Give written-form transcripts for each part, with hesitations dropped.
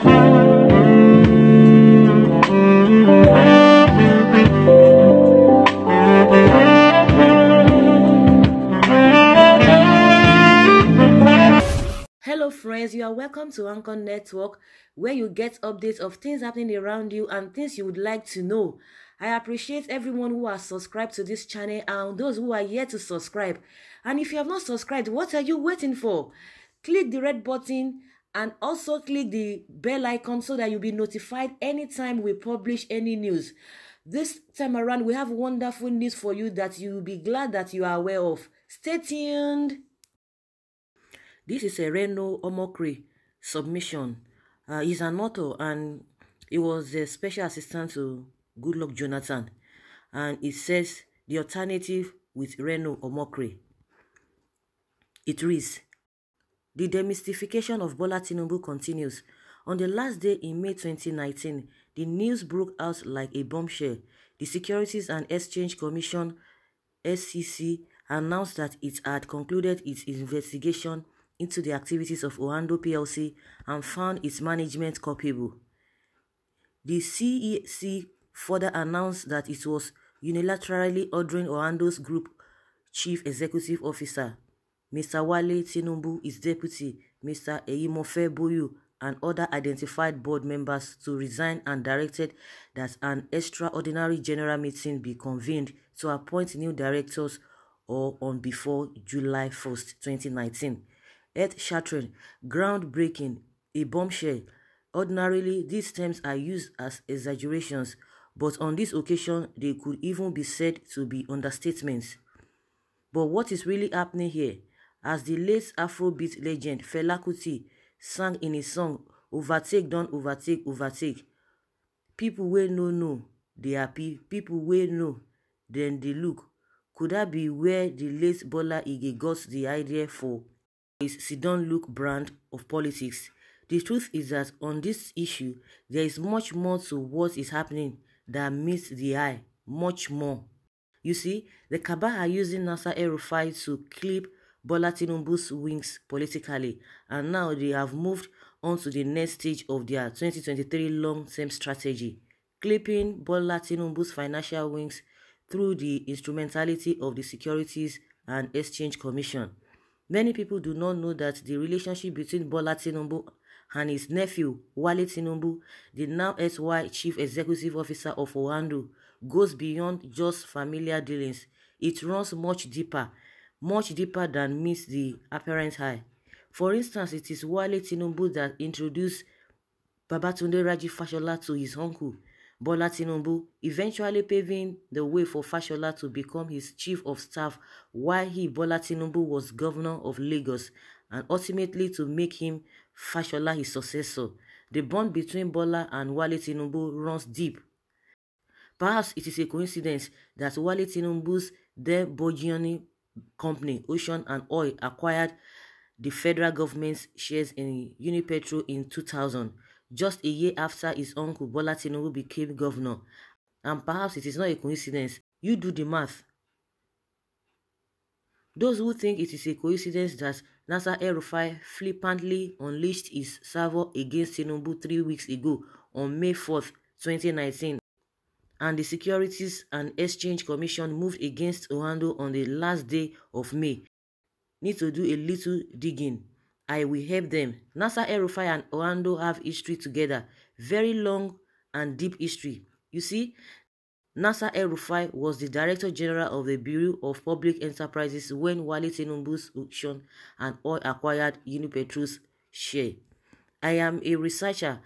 Hello friends, you are welcome to Anchor Network, where you get updates of things happening around you and things you would like to know. I appreciate everyone who has subscribed to this channel and those who are yet to subscribe. And if you have not subscribed, what are you waiting for? Click the red button and also click the bell icon so that you'll be notified anytime we publish any news. This time around, we have wonderful news for you that you will be glad that you are aware of. Stay tuned. This is a Reno Omokri submission. He's an author and he was a special assistant to Goodluck Jonathan. And it says the alternative with Reno Omokri. It reads, the demystification of Bola Tinubu continues. On the last day in May 2019, the news broke out like a bombshell. The Securities and Exchange Commission, SEC, announced that it had concluded its investigation into the activities of Oando Plc and found its management culpable. The CEC further announced that it was unilaterally ordering Oando's group chief executive officer, Mr. Wale Tinubu, his deputy, Mr. Eyimofe Boyo, and other identified board members to resign and directed that an extraordinary general meeting be convened to appoint new directors or on before July 1st, 2019. Earth-shattering, groundbreaking, a bombshell. Ordinarily, these terms are used as exaggerations, but on this occasion, they could even be said to be understatements. But what is really happening here? As the late Afrobeat legend Fela Kuti sang in his song, "Overtake, don't overtake, overtake." People will know, they happy. People will know, then they look. Could that be where the late Bola Ige got the idea for his sit-down look brand of politics? The truth is that on this issue, there is much more to what is happening that meets the eye, much more. You see, the Kaba are using Nasser El-Rufai to clip Bola Tinubu's wings politically, and now they have moved on to the next stage of their 2023 long-term strategy, clipping Bola Tinubu's financial wings through the instrumentality of the Securities and Exchange Commission. Many people do not know that the relationship between Bola Tinubu and his nephew, Wale Tinubu, the now SY Chief Executive Officer of Oando, goes beyond just familiar dealings. It runs much deeper than meets the apparent eye. For instance, it is Wale Tinubu that introduced Babatunde Raji Fashola to his uncle, Bola Tinubu, eventually paving the way for Fashola to become his chief of staff while he, Bola Tinubu, was governor of Lagos, and ultimately to make him, Fashola, his successor. The bond between Bola and Wale Tinubu runs deep. Perhaps it is a coincidence that Wale Tinubu's then burgeoning company, Ocean and Oil, acquired the federal government's shares in Unipetrol in 2000, just a year after his uncle Bola Tinubu became governor. And perhaps it is not a coincidence. You do the math. Those who think it is a coincidence that Nasser El-Rufai flippantly unleashed his salvo against Tinubu 3 weeks ago on May 4th, 2019, and the Securities and Exchange Commission moved against Oando on the last day of May, need to do a little digging. I will help them. Nasser El-Rufai and Oando have history together, very long and deep history. You see, Nasser El-Rufai was the Director General of the Bureau of Public Enterprises when Wale Tinubu's Ocean and Oil acquired Unipetrol's share. I am a researcher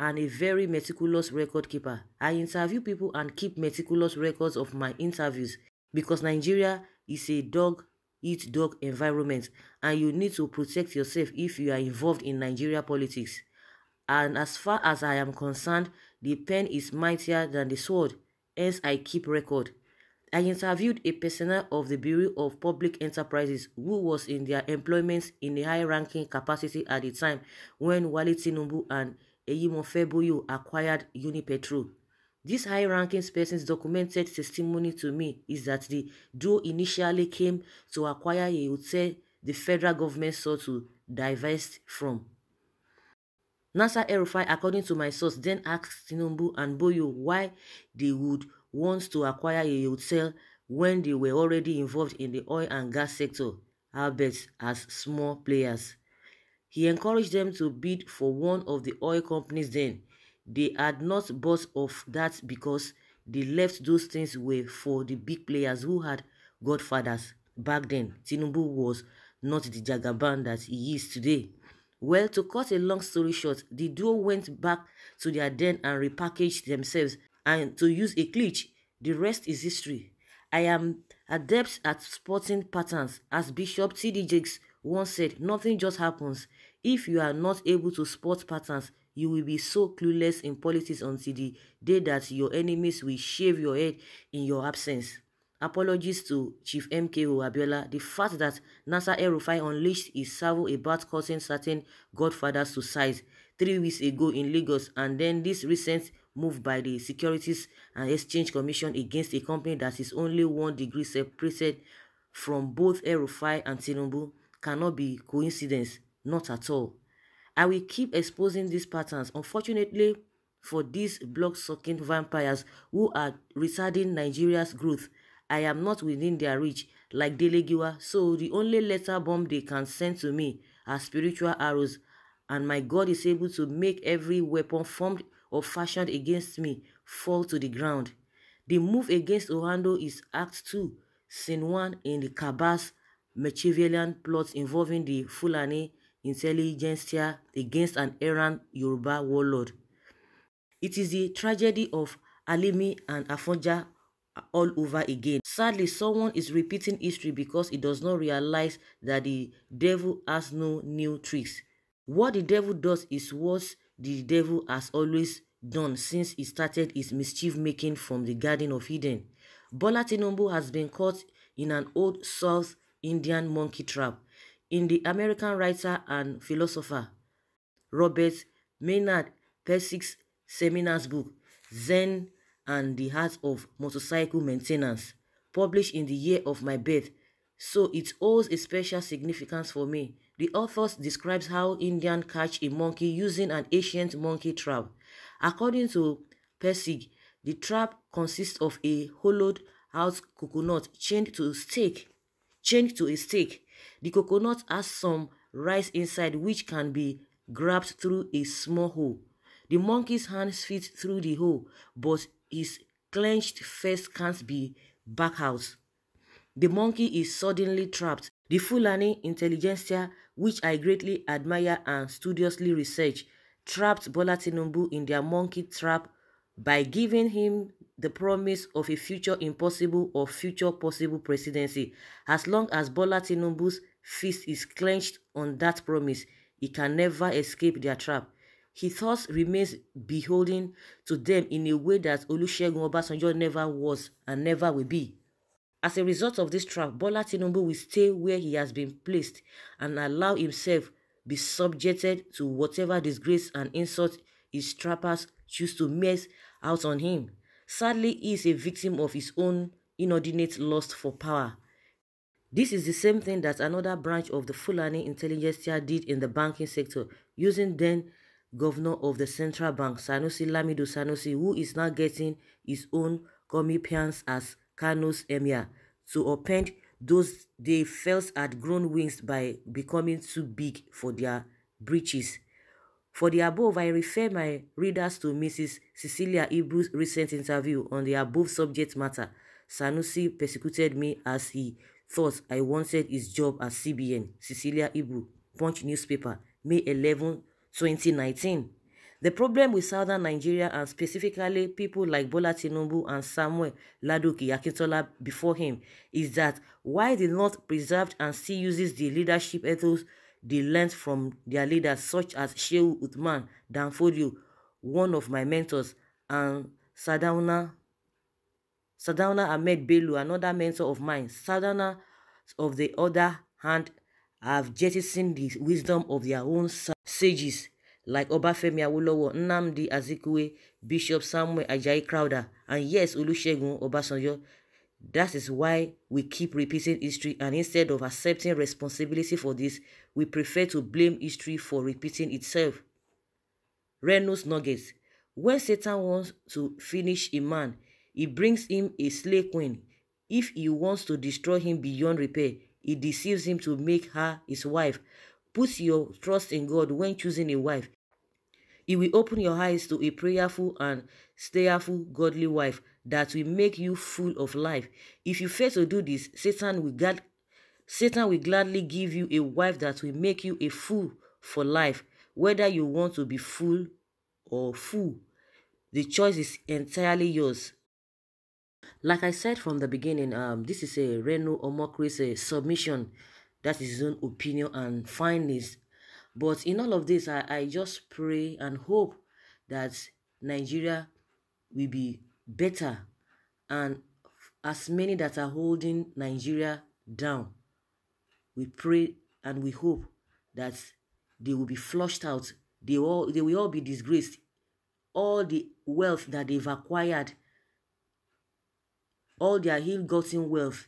and a very meticulous record keeper. I interview people and keep meticulous records of my interviews because Nigeria is a dog-eat-dog environment and you need to protect yourself if you are involved in Nigeria politics. And as far as I am concerned, the pen is mightier than the sword, hence I keep record. I interviewed a personnel of the Bureau of Public Enterprises who was in their employment in a high-ranking capacity at the time when Wale Tinubu and Eyimofe Boyo acquired Unipetrol. This high-ranking person's documented testimony to me is that the duo initially came to acquire a hotel the federal government sought to divest from. Nasser El-Rufai, according to my source, then asked Tinubu and Boyo why they would want to acquire a hotel when they were already involved in the oil and gas sector, albeit as small players. He encouraged them to bid for one of the oil companies then. They had not bought of that because they left those things were for the big players who had godfathers. Back then, Tinubu was not the Jagaban that he is today. Well, to cut a long story short, the duo went back to their den and repackaged themselves, and to use a glitch, the rest is history. I am adept at spotting patterns. As Bishop T.D. Jakes once said, nothing just happens. If you are not able to spot patterns, you will be so clueless in politics until the day that your enemies will shave your head in your absence. Apologies to Chief MKO Abiola. The fact that Nasser El-Rufai unleashed his salvo about cutting certain godfathers to size 3 weeks ago in Lagos, and then this recent move by the Securities and Exchange Commission against a company that is only 1 degree separated from both El-Rufai and Tinubu cannot be coincidence, not at all. I will keep exposing these patterns. Unfortunately for these blood-sucking vampires who are retarding Nigeria's growth, I am not within their reach like Delegiwa, so the only letter bomb they can send to me are spiritual arrows, and my God is able to make every weapon formed or fashioned against me fall to the ground. The move against Oando is Act 2, Scene 1 in the Kabas Machiavellian plot involving the Fulani intelligentsia against an errant Yoruba warlord. It is the tragedy of Alimi and Afonja all over again. Sadly, someone is repeating history because he does not realize that the devil has no new tricks. What the devil does is what the devil has always done since he started his mischief-making from the Garden of Eden. Bola Tinubu has been caught in an old South Indian monkey trap. In the American writer and philosopher Robert Maynard Persick's seminal book, Zen and the Art of Motorcycle Maintenance, published in the year of my birth, so it holds a special significance for me. The author describes how Indians catch a monkey using an ancient monkey trap. According to Persick, the trap consists of a hollowed-out coconut chained to a stake. The coconut has some rice inside which can be grabbed through a small hole. The monkey's hands fit through the hole, but his clenched fist can't be back out. The monkey is suddenly trapped. The Fulani intelligentsia, which I greatly admire and studiously research, trapped Bola Tinubu in their monkey trap by giving him the promise of a future impossible or future possible presidency. As long as Bola Tinubu's fist is clenched on that promise, he can never escape their trap. He thus remains beholden to them in a way that Olusegun Obasanjo never was and never will be. As a result of this trap, Bola Tinubu will stay where he has been placed and allow himself be subjected to whatever disgrace and insult his trappers choose to mess out on him. Sadly, he is a victim of his own inordinate lust for power. This is the same thing that another branch of the Fulani intelligentsia did in the banking sector, using then governor of the central bank, Sanusi Lamido Sanusi, who is now getting his own comeuppance as Kano's emir, to append those they felt had grown wings by becoming too big for their breeches. For the above, I refer my readers to Mrs. Cecilia Ibu's recent interview on the above subject matter. Sanusi persecuted me as he thought I wanted his job at CBN. Cecilia Ibu, Punch newspaper, May 11, 2019. The problem with southern Nigeria, and specifically people like Bola Tinubu and Samuel Ladoke Akintola before him, is that while the North preserved and still uses the leadership ethos they learned from their leaders such as Shehu Uthman Danfodio, one of my mentors, and Sardauna Ahmed Bello, another mentor of mine. Sardauna, of the other hand, have jettisoned the wisdom of their own sages like Obafemi Awolowo, Nnamdi Azikiwe, Bishop Samuel Ajayi Crowther, and yes, Olusegun Obasanjo. That is why we keep repeating history, and instead of accepting responsibility for this, we prefer to blame history for repeating itself. Reno's nuggets. When Satan wants to finish a man, he brings him a slay queen. If he wants to destroy him beyond repair, he deceives him to make her his wife. Put your trust in God when choosing a wife. He will open your eyes to a prayerful and stayerful godly wife that will make you full of life. If you fail to do this, Satan will gladly give you a wife that will make you a fool for life, whether you want to be full or fool. The choice is entirely yours. Like I said from the beginning, this is a Reno Omokri's submission. That is his own opinion and findings. But in all of this, I just pray and hope that Nigeria will be better, and as many that are holding Nigeria down, we pray and we hope that they will be flushed out. They will all be disgraced. All the wealth that they've acquired, all their ill-gotten wealth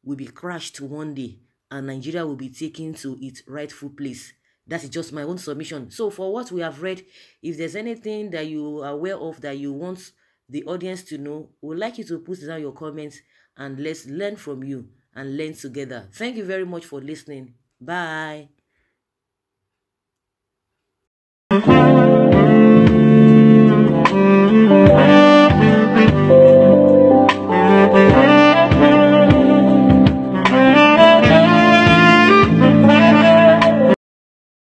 will be crushed one day, and Nigeria will be taken to its rightful place. That is just my own submission. So for what we have read, if there's anything that you are aware of that you want the audience to know, we would like you to put down your comments and let's learn from you and learn together. Thank you very much for listening. Bye.